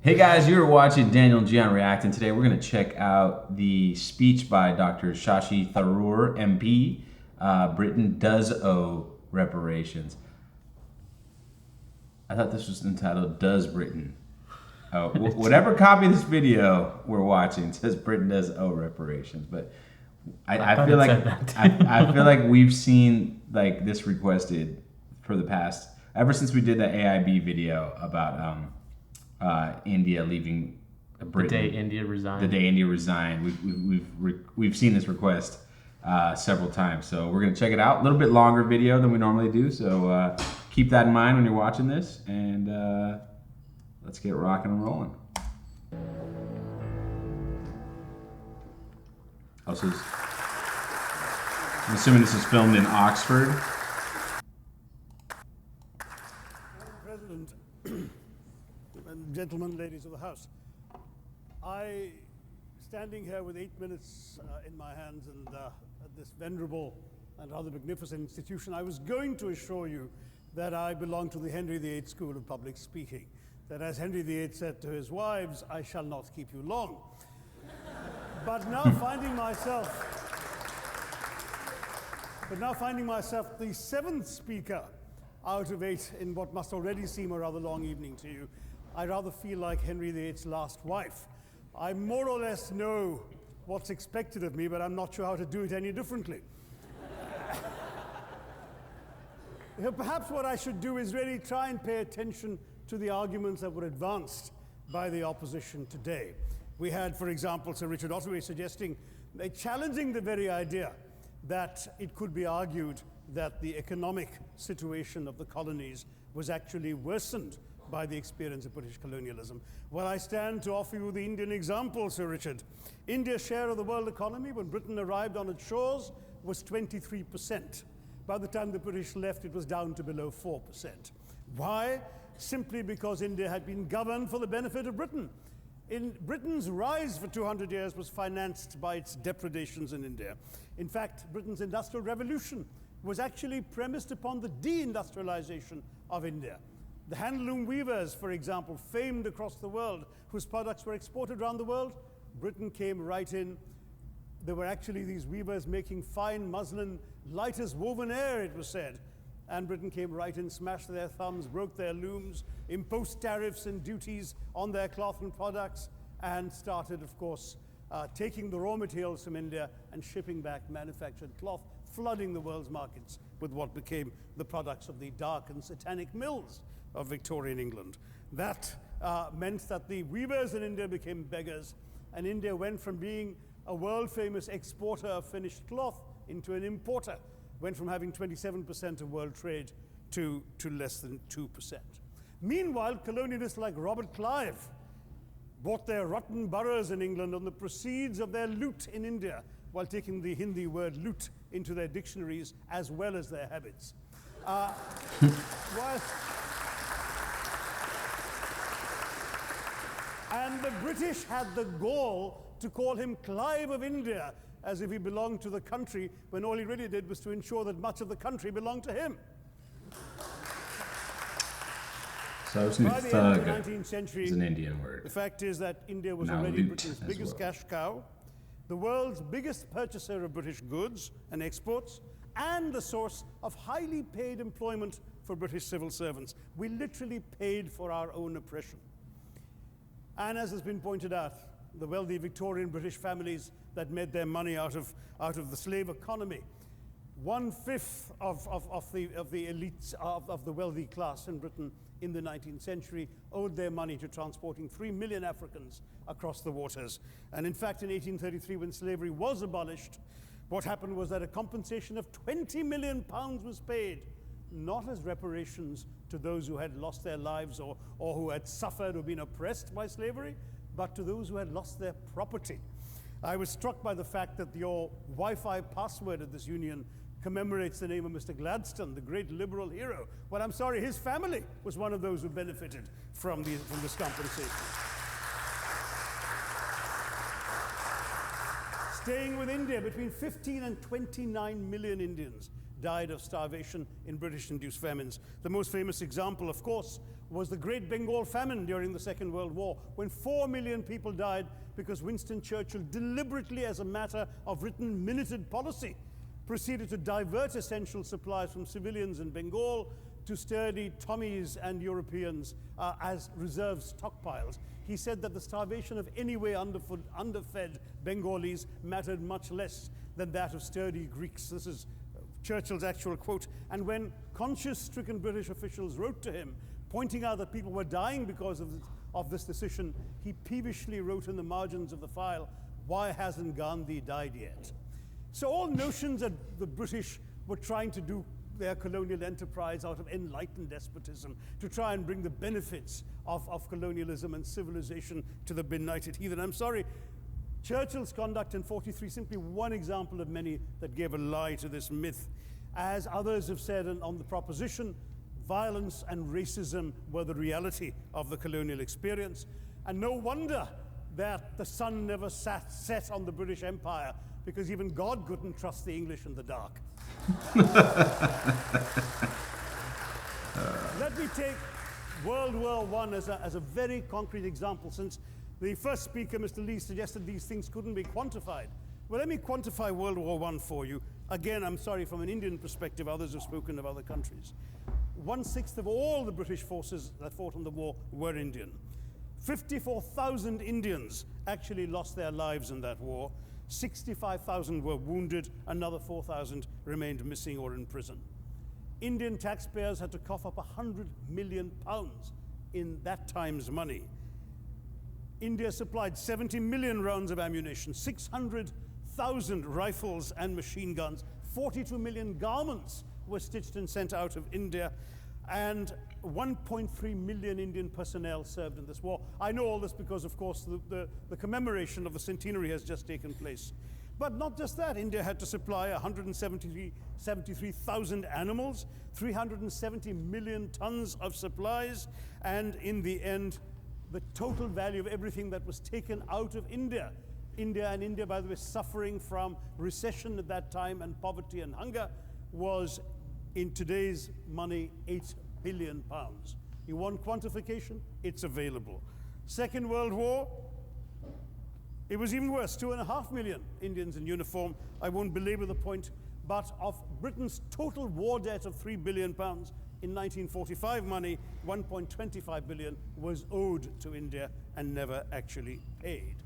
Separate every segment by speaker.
Speaker 1: Hey guys, you are watching Daniel and Gian React, and today we're going to check out the speech by Dr. Shashi Tharoor, MP. Britain does owe reparations. I thought this was entitled Does Britain? Whatever copy of this video we're watching says Britain does owe reparations, but I feel like I feel like we've seen like this requested for the past ever since we did the AIB video about India leaving Britain.
Speaker 2: The day India resigned.
Speaker 1: The day India resigned. We've seen this request several times, so we're gonna check it out. A little bit longer video than we normally do, so keep that in mind when you're watching this, and let's get rocking and rolling. Also, I'm assuming this is filmed in Oxford.
Speaker 3: President, and gentlemen, ladies of the House, standing here with 8 minutes in my hands and at this venerable and rather magnificent institution, I was going to assure you that I belong to the Henry VIII School of Public Speaking, that as Henry VIII said to his wives, I shall not keep you long. But now finding myself the seventh speaker out of 8 in what must already seem a rather long evening to you, I rather feel like Henry VIII's last wife. I more or less know what's expected of me, but I'm not sure how to do it any differently. Perhaps what I should do is really try and pay attention to the arguments that were advanced by the opposition today. We had, for example, Sir Richard Ottaway challenging the very idea that it could be argued that the economic situation of the colonies was actually worsened by the experience of British colonialism. Well, I stand to offer you the Indian example, Sir Richard. India's share of the world economy when Britain arrived on its shores was 23%. By the time the British left, it was down to below 4%. Why? Simply because India had been governed for the benefit of Britain. Britain's rise for 200 years was financed by its depredations in India. In fact, Britain's industrial revolution was actually premised upon the deindustrialization of India. The handloom weavers, for example, famed across the world, whose products were exported around the world, Britain came right in. There were actually these weavers making fine muslin, light as woven air, it was said. And Britain came right in, smashed their thumbs, broke their looms, imposed tariffs and duties on their cloth and products, and started, of course, taking the raw materials from India and shipping back manufactured cloth, flooding the world's markets with what became the products of the dark and satanic mills of Victorian England. That meant that the weavers in India became beggars, and India went from being a world-famous exporter of finished cloth into an importer, went from having 27% of world trade to less than 2%. Meanwhile, colonialists like Robert Clive bought their rotten boroughs in England on the proceeds of their loot in India, while taking the Hindi word loot into their dictionaries as well as their habits. And the British had the gall to call him Clive of India, as if he belonged to the country, when all he really did was to ensure that much of the country belonged to him.
Speaker 1: So
Speaker 3: by the end of the 19th century,
Speaker 1: is an Indian word.
Speaker 3: The fact is that India was already Britain's biggest cash cow, the world's biggest purchaser of British goods and exports, and the source of highly paid employment for British civil servants. We literally paid for our own oppression. And as has been pointed out, the wealthy Victorian British families that made their money out of the slave economy, 1/5 of the elites of the wealthy class in Britain in the 19th century owed their money to transporting 3 million Africans across the waters. And in fact, in 1833, when slavery was abolished, what happened was that a compensation of £20 million was paid, not as reparations to those who had lost their lives or who had suffered or been oppressed by slavery, but to those who had lost their property. I was struck by the fact that your Wi-Fi password at this union commemorates the name of Mr. Gladstone, the great liberal hero. Well, I'm sorry, his family was one of those who benefited from this compensation. Staying with India, between 15 and 29 million Indians died of starvation in British-induced famines. The most famous example, of course, was the Great Bengal Famine during the Second World War, when 4 million people died because Winston Churchill deliberately, as a matter of written minuted policy, proceeded to divert essential supplies from civilians in Bengal to sturdy Tommies and Europeans as reserve stockpiles. He said that the starvation of anyway underfed Bengalis mattered much less than that of sturdy Greeks. This is Churchill's actual quote. And when conscience-stricken British officials wrote to him, pointing out that people were dying because of this decision, he peevishly wrote in the margins of the file, "Why hasn't Gandhi died yet?" So all notions that the British were trying to do their colonial enterprise out of enlightened despotism to try and bring the benefits of colonialism and civilization to the benighted heathen. I'm sorry, Churchill's conduct in 43 simply one example of many that gave a lie to this myth. As others have said on the proposition, violence and racism were the reality of the colonial experience. And no wonder that the sun never set on the British Empire, because even God couldn't trust the English in the dark. Let me take World War I as a very concrete example, since the first speaker, Mr. Lee, suggested these things couldn't be quantified. Well, let me quantify World War I for you. Again, I'm sorry, from an Indian perspective, others have spoken of other countries. 1/6 of all the British forces that fought in the war were Indian. 54,000 Indians actually lost their lives in that war. 65,000 were wounded, another 4,000 remained missing or in prison. Indian taxpayers had to cough up £100 million in that time's money. India supplied 70 million rounds of ammunition, 600,000 rifles and machine guns, 42 million garments were stitched and sent out of India, and 1.3 million Indian personnel served in this war. I know all this because, of course, the commemoration of the centenary has just taken place. But not just that, India had to supply 173,000 animals, 370 million tons of supplies, and in the end, the total value of everything that was taken out of India, India, by the way, suffering from recession at that time and poverty and hunger, was, in today's money, £8 billion. You want quantification? It's available. Second World War, it was even worse, 2.5 million Indians in uniform. I won't belabor the point, but of Britain's total war debt of £3 billion, in 1945 money, 1.25 billion was owed to India and never actually paid.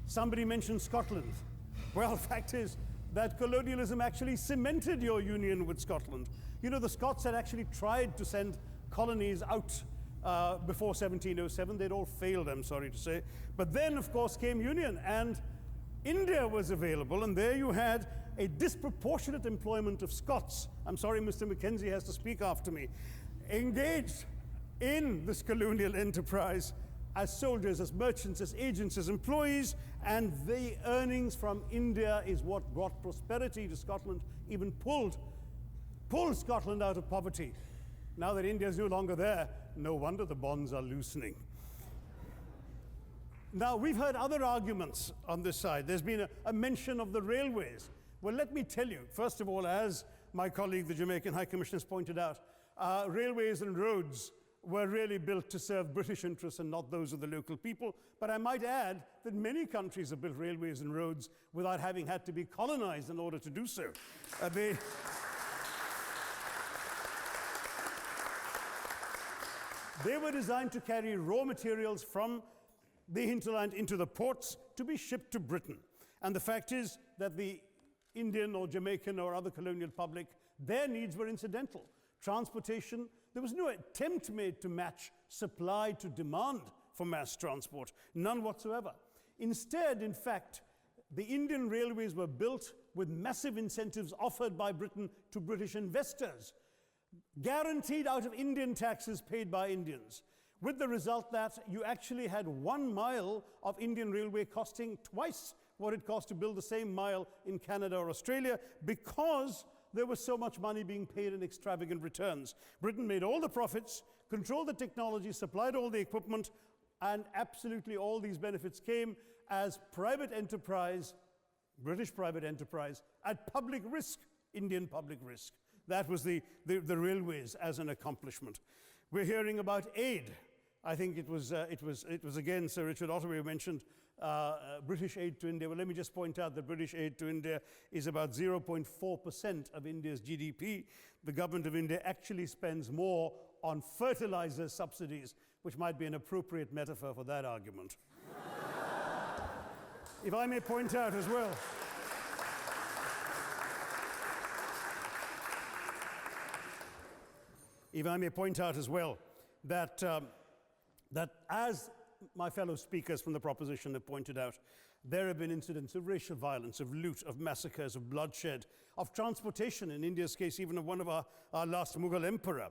Speaker 3: Somebody mentioned Scotland. Well, the fact is that colonialism actually cemented your union with Scotland. You know, the Scots had actually tried to send colonies out before 1707. They'd all failed, I'm sorry to say. But then, of course, came union, and India was available, and there you had a disproportionate employment of Scots. I'm sorry, Mr. Mackenzie has to speak after me. Engaged in this colonial enterprise as soldiers, as merchants, as agents, as employees, and the earnings from India is what brought prosperity to Scotland, even pulled Scotland out of poverty. Now that India is no longer there, no wonder the bonds are loosening. Now, we've heard other arguments on this side. There's been a mention of the railways. Well, let me tell you, first of all, as my colleague, the Jamaican High Commissioner, has pointed out, railways and roads were really built to serve British interests and not those of the local people. But I might add that many countries have built railways and roads without having had to be colonized in order to do so. They were designed to carry raw materials from the hinterland into the ports to be shipped to Britain. And the fact is that the Indian or Jamaican or other colonial public, their needs were incidental. Transportation, there was no attempt made to match supply to demand for mass transport, none whatsoever. Instead, in fact, the Indian railways were built with massive incentives offered by Britain to British investors, guaranteed out of Indian taxes paid by Indians, with the result that you actually had 1 mile of Indian railway costing twice what it cost to build the same mile in Canada or Australia, because there was so much money being paid in extravagant returns. Britain made all the profits, controlled the technology, supplied all the equipment, and absolutely all these benefits came as private enterprise, British private enterprise, at public risk, Indian public risk. That was the railways as an accomplishment. We're hearing about aid. I think it was again Sir Richard Ottaway who mentioned British aid to India. Well, let me just point out that British aid to India is about 0.4% of India's GDP. The government of India actually spends more on fertilizer subsidies, which might be an appropriate metaphor for that argument. If I may point out as well, that as my fellow speakers from the proposition have pointed out, there have been incidents of racial violence, of loot, of massacres, of bloodshed, of transportation, in India's case, even of one of our last Mughal emperor.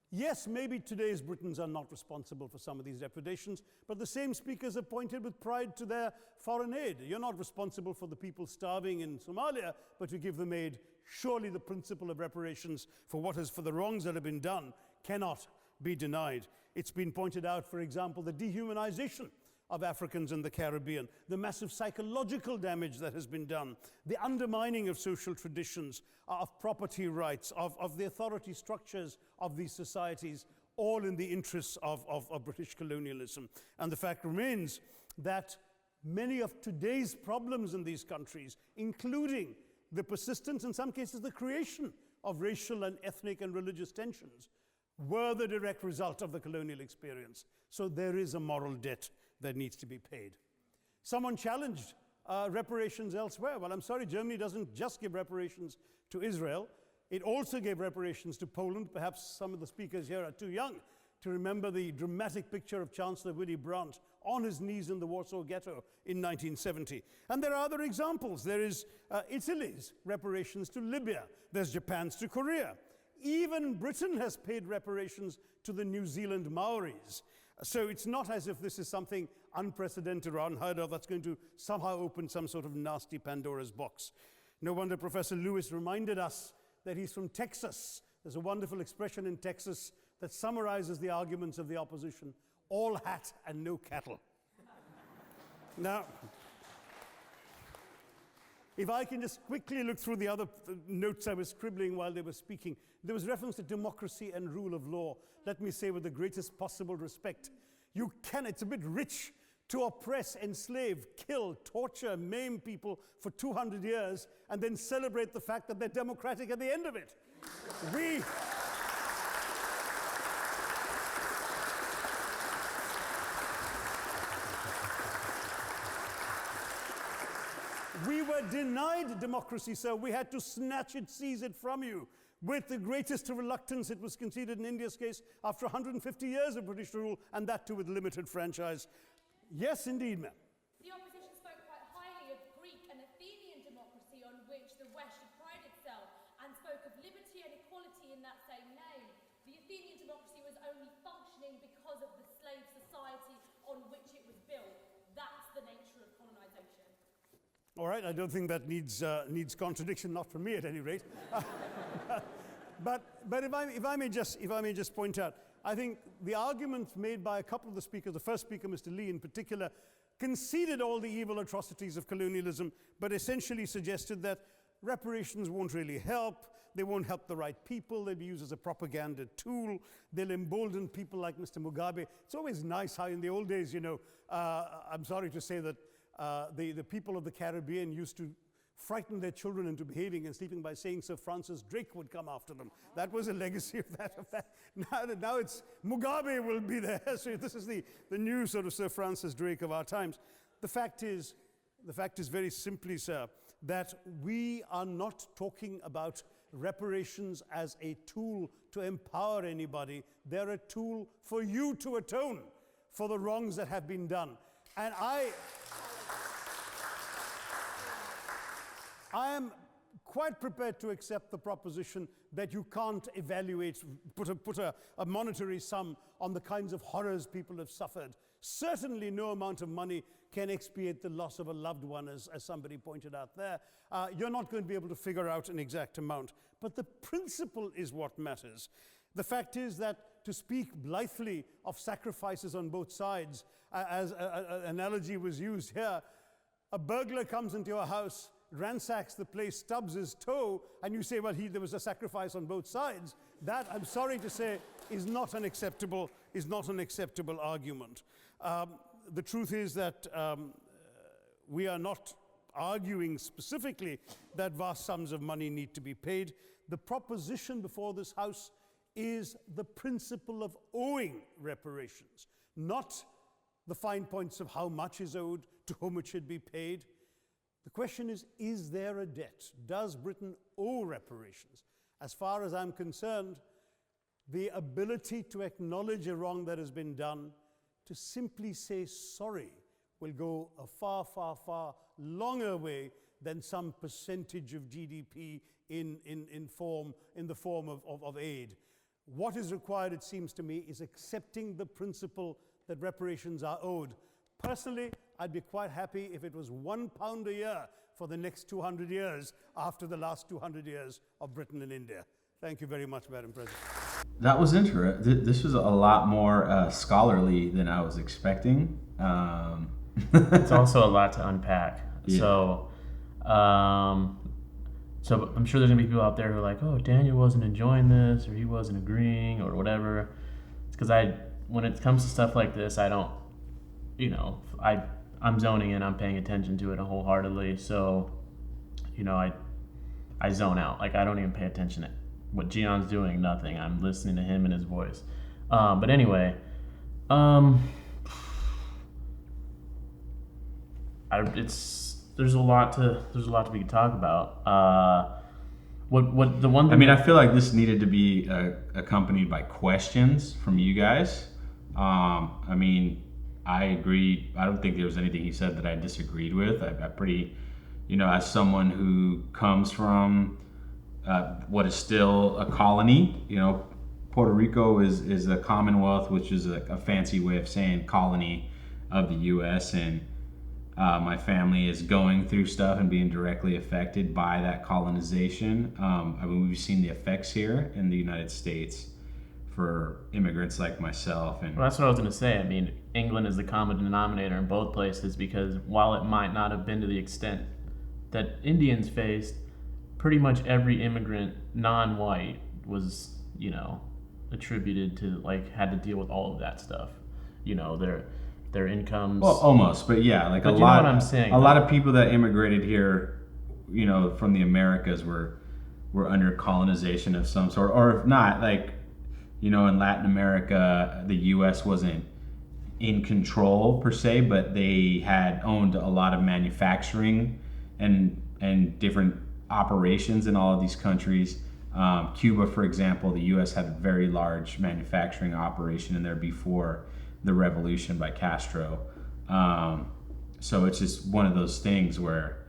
Speaker 3: Yes, maybe today's Britons are not responsible for some of these depredations, but the same speakers have pointed with pride to their foreign aid. You're not responsible for the people starving in Somalia, but you give them aid. Surely the principle of reparations for the wrongs that have been done cannot be denied. It's been pointed out, for example, the dehumanization of Africans in the Caribbean, the massive psychological damage that has been done, the undermining of social traditions, of property rights, of the authority structures of these societies, all in the interests of British colonialism. And the fact remains that many of today's problems in these countries, including the persistence, in some cases the creation of racial and ethnic and religious tensions, were the direct result of the colonial experience. So there is a moral debt that needs to be paid. Someone challenged reparations elsewhere. Well, I'm sorry, Germany doesn't just give reparations to Israel. It also gave reparations to Poland. Perhaps some of the speakers here are too young to remember the dramatic picture of Chancellor Willy Brandt on his knees in the Warsaw Ghetto in 1970. And there are other examples. There is Italy's reparations to Libya. There's Japan's to Korea. Even Britain has paid reparations to the New Zealand Maoris. So it's not as if this is something unprecedented or unheard of that's going to somehow open some sort of nasty Pandora's box. No wonder Professor Lewis reminded us that he's from Texas. There's a wonderful expression in Texas that summarizes the arguments of the opposition: all hat and no cattle. Now, if I can just quickly look through the other notes I was scribbling while they were speaking, there was reference to democracy and rule of law. Let me say with the greatest possible respect, it's a bit rich to oppress, enslave, kill, torture, maim people for 200 years and then celebrate the fact that they're democratic at the end of it. We were denied democracy, sir. We had to snatch it, seize it from you. With the greatest reluctance, it was conceded in India's case after 150 years of British rule, and that too with limited franchise. Yes, indeed, ma'am.
Speaker 2: The opposition spoke quite highly of Greek and Athenian democracy on which the West should pride itself, and spoke of liberty and equality in that same name. The Athenian democracy was only functioning because of the slave society on which it was built. That's the nature of colonisation.
Speaker 3: All right, I don't think that needs contradiction, not from me at any rate. But if I may just point out, I think the argument made by a couple of the speakers, the first speaker, Mr. Lee in particular, conceded all the evil atrocities of colonialism, but essentially suggested that reparations won't really help. They won't help the right people. They'll be used as a propaganda tool. They'll embolden people like Mr. Mugabe. It's always nice how in the old days, I'm sorry to say that the people of the Caribbean used to frighten their children into behaving and sleeping by saying Sir Francis Drake would come after them. That was a legacy of that. Now it's Mugabe will be there. So this is the new sort of Sir Francis Drake of our times. The fact is very simply, sir, that we are not talking about reparations as a tool to empower anybody. They're a tool for you to atone for the wrongs that have been done. And I am quite prepared to accept the proposition that you can't put a monetary sum on the kinds of horrors people have suffered. Certainly no amount of money can expiate the loss of a loved one, as somebody pointed out there. You're not going to be able to figure out an exact amount. But the principle is what matters. The fact is that to speak blithely of sacrifices on both sides, as an analogy was used here, a burglar comes into your house ransacks the place, stubs his toe, and you say, well, there was a sacrifice on both sides. That, I'm sorry to say, is not an acceptable argument. The truth is that we are not arguing specifically that vast sums of money need to be paid. The proposition before this House is the principle of owing reparations, not the fine points of how much is owed, to whom it should be paid. The question is there a debt? Does Britain owe reparations? As far as I'm concerned, the ability to acknowledge a wrong that has been done, to simply say sorry, will go a far, far, far longer way than some percentage of GDP in the form of aid. What is required, it seems to me, is accepting the principle that reparations are owed. Personally, I'd be quite happy if it was £1 a year for the next 200 years after the last 200 years of Britain and India. Thank you very much, Madam President.
Speaker 1: That was interesting. This was a lot more scholarly than I was expecting.
Speaker 4: It's also a lot to unpack.
Speaker 1: Yeah.
Speaker 4: So I'm sure there's gonna be people out there who are like, oh, Daniel wasn't enjoying this, or he wasn't agreeing, or whatever. It's because when it comes to stuff like this, I don't, I'm zoning in, I'm paying attention to it wholeheartedly. So, I zone out. Like, I don't even pay attention to what Gian's doing, nothing. I'm listening to him and his voice. But anyway, there's a lot to be talk about. What the one thing
Speaker 1: I feel like this needed to be accompanied by questions from you guys. I agree. I don't think there was anything he said that I disagreed with. I pretty, as someone who comes from what is still a colony, Puerto Rico is a commonwealth, which is a fancy way of saying colony of the U.S. and my family is going through stuff and being directly affected by that colonization. We've seen the effects here in the United States for immigrants like myself. And
Speaker 4: well, that's what I was going to say. England is the common denominator in both places, because while it might not have been to the extent that Indians faced, pretty much every immigrant, non-white, was, attributed to, had to deal with all of that stuff. Their incomes.
Speaker 1: Well, almost, but yeah,
Speaker 4: but you know what I'm saying.
Speaker 1: A lot of people that immigrated here, from the Americas were under colonization of some sort, or if not, in Latin America, the U.S. wasn't in control per se, but they had owned a lot of manufacturing and different operations in all of these countries. Cuba, for example, the U.S. had a very large manufacturing operation in there before the revolution by Castro. So it's just one of those things where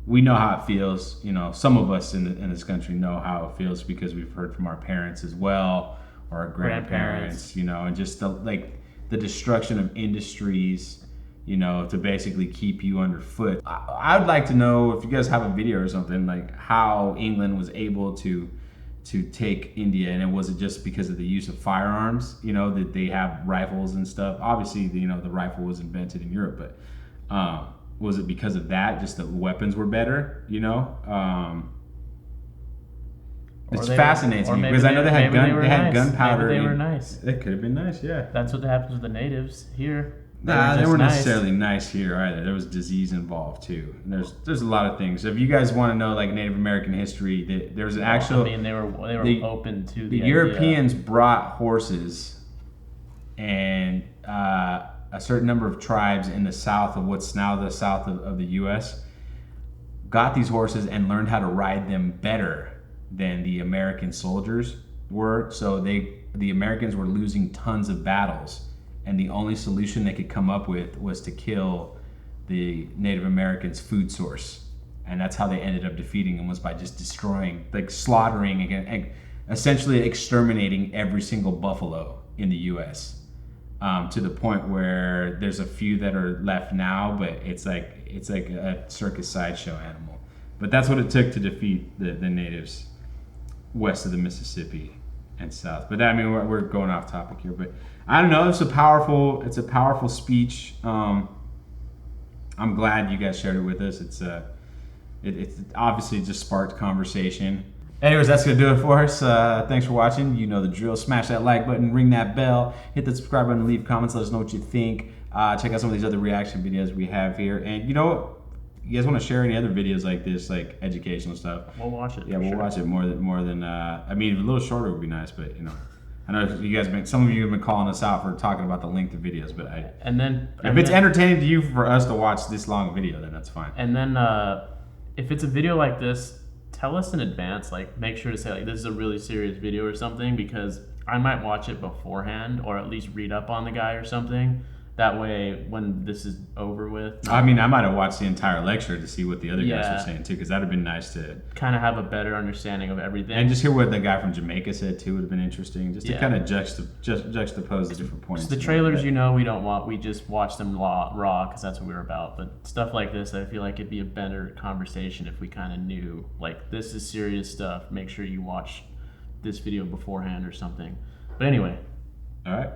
Speaker 1: we know how it feels. Some of us in this country know how it feels because we've heard from our parents as well, or our grandparents, and just the destruction of industries, to basically keep you underfoot. I would like to know if you guys have a video or something, how England was able to take India, and was it just because of the use of firearms, that they have rifles and stuff? Obviously, the rifle was invented in Europe, but was it because of that, just the weapons were better, It fascinates me because I know they had gunpowder.
Speaker 4: Maybe they were nice.
Speaker 1: They could have been nice, yeah.
Speaker 4: That's what happens with the natives here.
Speaker 1: They weren't necessarily nice here either. There was disease involved too. And there's a lot of things. So if you guys want to know Native American history, there was an actual.
Speaker 4: They were open to
Speaker 1: the Europeans brought horses, and a certain number of tribes in the south of what's now the south of the U.S. got these horses and learned how to ride them better than the American soldiers were. So the Americans were losing tons of battles, and the only solution they could come up with was to kill the Native Americans' food source. And that's how they ended up defeating them, was by just destroying, slaughtering, again, essentially exterminating every single buffalo in the U.S. To the point where there's a few that are left now, but it's like a circus sideshow animal. But that's what it took to defeat the natives west of the Mississippi and south. But we're going off topic here. But I don't know. It's a powerful speech. I'm glad you guys shared it with us. It's It's obviously just sparked conversation. Anyways, that's going to do it for us. Thanks for watching. You know the drill. Smash that like button, ring that bell, hit the subscribe button, leave comments, let us know what you think. Check out some of these other reaction videos we have here. And you know what? You guys want to share any other videos like this, like educational stuff?
Speaker 4: We'll watch it.
Speaker 1: Yeah, we'll watch it more than. I mean, a little shorter would be nice, but you know, I know you guys some of you have been calling us out for talking about the length of videos, but if it's entertaining to you for us to watch this long video, then that's fine.
Speaker 4: And then if it's a video like this, tell us in advance. Like, make sure to say like this is a really serious video or something, because I might watch it beforehand or at least read up on the guy or something. That way, when this is over with...
Speaker 1: I mean, I might have watched the entire lecture to see what the other guys were saying, too, because that would have been nice to...
Speaker 4: kind of have a better understanding of everything.
Speaker 1: And just hear what the guy from Jamaica said, too, would have been interesting. Just to kind of juxtapose the different points.
Speaker 4: The trailers, we don't want. We just watch them raw, because that's what we were about. But stuff like this, I feel like it'd be a better conversation if we kind of knew, like, this is serious stuff. Make sure you watch this video beforehand or something. But anyway.
Speaker 1: All right.